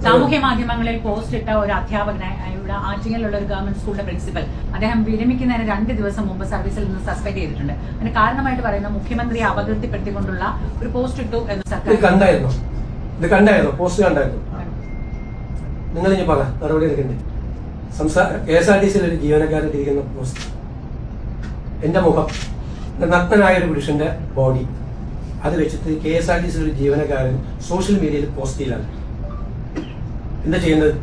സാമൂഹ്യ മാധ്യമങ്ങളിൽ പോസ്റ്റ് ഇട്ട ഒരു അധ്യാപകനായുള്ള ആറ്റിങ്ങലുള്ള ഒരു ഗവൺമെന്റ് സ്കൂളിന്റെ പ്രിൻസിപ്പൽ അദ്ദേഹം വിരമിക്കുന്നതിന് 2 ദിവസം മുമ്പ് സർവീസിൽ നിന്ന് സസ്പെൻഡ് ചെയ്തിട്ടുണ്ട്. അതിന് കാരണമായിട്ട് പറയുന്ന മുഖ്യമന്ത്രിയെ അപകീർത്തിപ്പെടുത്തിക്കൊണ്ടുള്ള ഒരു പോസ്റ്റ് ഇട്ടു എന്ന് സർക്കാർ കണ്ടായിരുന്നു. പോസ്റ്റ് കണ്ടായിരുന്നു. നിങ്ങൾ ഇനി പറ നടപടി എടുക്കണ്ടേ? KSRTC ഒരു ജീവനക്കാരൻ ഇരിക്കുന്ന പോസ്റ്റ്, എന്റെ മുഖം, നഗ്നനായ ഒരു പുരുഷന്റെ ബോഡി, അത് വെച്ചിട്ട് KSRTC ഒരു ജീവനക്കാരൻ സോഷ്യൽ മീഡിയയിൽ പോസ്റ്റ് ചെയ്യലാണ്. എന്താ ചെയ്യുന്നത്?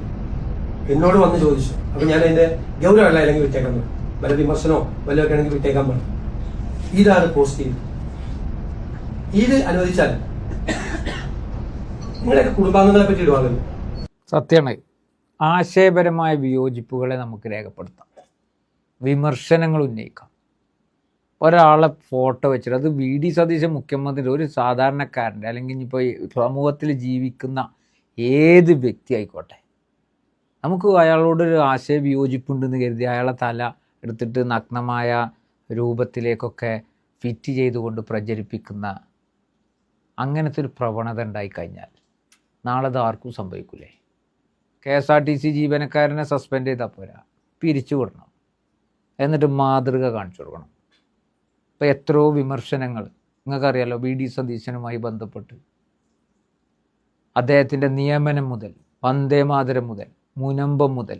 എന്നോട് വന്ന് ചോദിച്ചു. അപ്പൊ ഞാൻ അതിന്റെ ഗൗരവമല്ല, അല്ലെങ്കിൽ വിട്ടേക്കാൻ പറഞ്ഞു. വല്ല വിമർശനമോ വല്ലതൊക്കെ ആണെങ്കിൽ വിട്ടേക്കാൻ പറഞ്ഞു. ഇതാണ് പോസ്റ്റ് ചെയ്ത്. ഇത് അനുവദിച്ചാൽ നിങ്ങളൊക്കെ കുടുംബാംഗങ്ങളെ പറ്റി ഇടുവാണല്ലോ. സത്യമാണ്. ആശയപരമായ വിയോജിപ്പുകളെ നമുക്ക് രേഖപ്പെടുത്താം, വിമർശനങ്ങൾ ഉന്നയിക്കാം. ഒരാളെ ഫോട്ടോ വെച്ചിട്ട് അത് VD സതീശൻ മുഖ്യമന്ത്രി, ഒരു സാധാരണക്കാരൻ്റെ അല്ലെങ്കിൽ ഇപ്പോൾ സമൂഹത്തിൽ ജീവിക്കുന്ന ഏത് വ്യക്തി ആയിക്കോട്ടെ, നമുക്ക് അയാളോടൊരു ആശയവിയോജിപ്പുണ്ടെന്ന് കരുതി അയാളെ തല എടുത്തിട്ട് നഗ്നമായ രൂപത്തിലേക്കൊക്കെ ഫിറ്റ് ചെയ്തുകൊണ്ട് പ്രചരിപ്പിക്കുന്ന അങ്ങനത്തെ ഒരു പ്രവണത ഉണ്ടായിക്കഴിഞ്ഞാൽ നാളെ അത് ആർക്കും സംഭവിക്കില്ലേ? KSRTC ജീവനക്കാരനെ സസ്പെൻഡ് ചെയ്താൽ പോരാ, പിരിച്ചു വിടണം, എന്നിട്ട് മാതൃക കാണിച്ചു കൊടുക്കണം. ഇപ്പോൾ എത്രയോ വിമർശനങ്ങൾ നിങ്ങൾക്കറിയാലോ, VD സതീശനുമായി ബന്ധപ്പെട്ട് അദ്ദേഹത്തിൻ്റെ നിയമനം മുതൽ, വന്ദേമാതരം മുതൽ, മുനമ്പം മുതൽ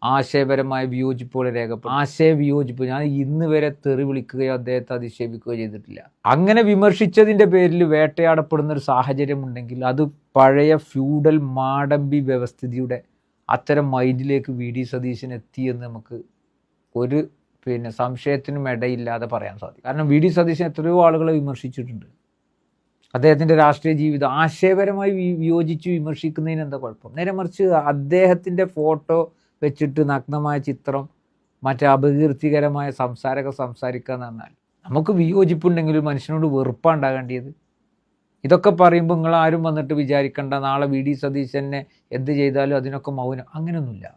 ആശയപരമായ വിയോജിപ്പുകൾ രേഖപ്പെടും. ആശയവിയോജിപ്പ് ഞാൻ ഇന്ന് വരെ തെറി വിളിക്കുകയോ അദ്ദേഹത്തെ അധിക്ഷേപിക്കുകയോ ചെയ്തിട്ടില്ല. അങ്ങനെ വിമർശിച്ചതിൻ്റെ പേരിൽ വേട്ടയാടപ്പെടുന്ന ഒരു സാഹചര്യമുണ്ടെങ്കിൽ അത് പഴയ ഫ്യൂഡൽ മാടമ്പി വ്യവസ്ഥിതിയുടെ അത്തരം മൈൻഡിലേക്ക് VD സതീശൻ എത്തിയെന്ന് നമുക്ക് ഒരു സംശയത്തിനും ഇടയില്ലാതെ പറയാൻ സാധിക്കും. കാരണം VD സതീശൻ എത്രയോ ആളുകളെ വിമർശിച്ചിട്ടുണ്ട്. അദ്ദേഹത്തിൻ്റെ രാഷ്ട്രീയ ജീവിതം ആശയപരമായി വിയോജിച്ച് വിമർശിക്കുന്നതിന് എന്താ കുഴപ്പം? നേരെ മറിച്ച് അദ്ദേഹത്തിൻ്റെ ഫോട്ടോ വെച്ചിട്ട് നഗ്നമായ ചിത്രം, മറ്റേ അപകീർത്തികരമായ സംസാരമൊക്കെ സംസാരിക്കുക എന്ന് പറഞ്ഞാൽ നമുക്ക് വിയോജിപ്പുണ്ടെങ്കിലും മനുഷ്യനോട് വെറുപ്പാണ്ടാകേണ്ടത്. ഇതൊക്കെ പറയുമ്പോൾ നിങ്ങളാരും വന്നിട്ട് വിചാരിക്കേണ്ട നാളെ VD സതീശനെ എന്ത് ചെയ്താലും അതിനൊക്കെ മൗനം, അങ്ങനെയൊന്നുമില്ല.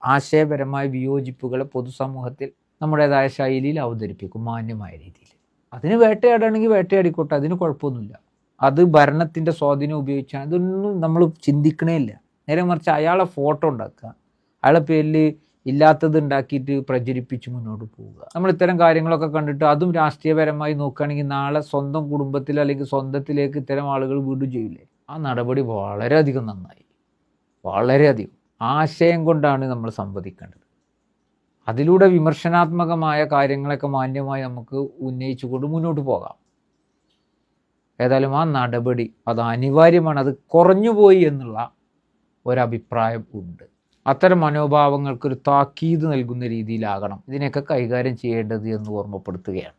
ആശയപരമായ വിയോജിപ്പുകളെ പൊതുസമൂഹത്തിൽ നമ്മുടേതായ ശൈലിയിൽ അവതരിപ്പിക്കും, മാന്യമായ രീതിയിൽ. അതിന് വേട്ടയാടുകയാണെങ്കിൽ വേട്ടയാടിക്കോട്ടെ, അതിന് കുഴപ്പമൊന്നുമില്ല. അത് ഭരണത്തിൻ്റെ സ്വാധീനം ഉപയോഗിച്ചാൽ അതൊന്നും നമ്മൾ ചിന്തിക്കണേ ഇല്ല. നേരെ മറിച്ച് അയാളെ ഫോട്ടോ ഉണ്ടാക്കുക, അയാളെ പേരിൽ ഇല്ലാത്തത് ഉണ്ടാക്കിയിട്ട് പ്രചരിപ്പിച്ച് മുന്നോട്ട് പോവുക. നമ്മൾ ഇത്തരം കാര്യങ്ങളൊക്കെ കണ്ടിട്ട് അതും രാഷ്ട്രീയപരമായി നോക്കുകയാണെങ്കിൽ നാളെ സ്വന്തം കുടുംബത്തിൽ അല്ലെങ്കിൽ സ്വന്തത്തിലേക്ക് ഇത്തരം ആളുകൾ വീണ്ടും ചെയ്യില്ലേ? ആ നടപടി വളരെയധികം നന്നായി, വളരെയധികം ആശയം കൊണ്ടാണ് നമ്മൾ സംവദിക്കേണ്ടത്. അതിലൂടെ വിമർശനാത്മകമായ കാര്യങ്ങളൊക്കെ മാന്യമായി നമുക്ക് ഉന്നയിച്ചുകൊണ്ട് മുന്നോട്ട് പോകാം. ഏതായാലും ആ നടപടി അത് അനിവാര്യമാണ്. അത് കുറഞ്ഞുപോയി എന്നുള്ള ഒരഭിപ്രായം ഉണ്ട്. അത്തരം മനോഭാവങ്ങൾക്കൊരു താക്കീത് നൽകുന്ന രീതിയിലാകണം ഇതിനെയൊക്കെ കൈകാര്യം ചെയ്യേണ്ടത് എന്ന് ഓർമ്മപ്പെടുത്തുകയാണ്.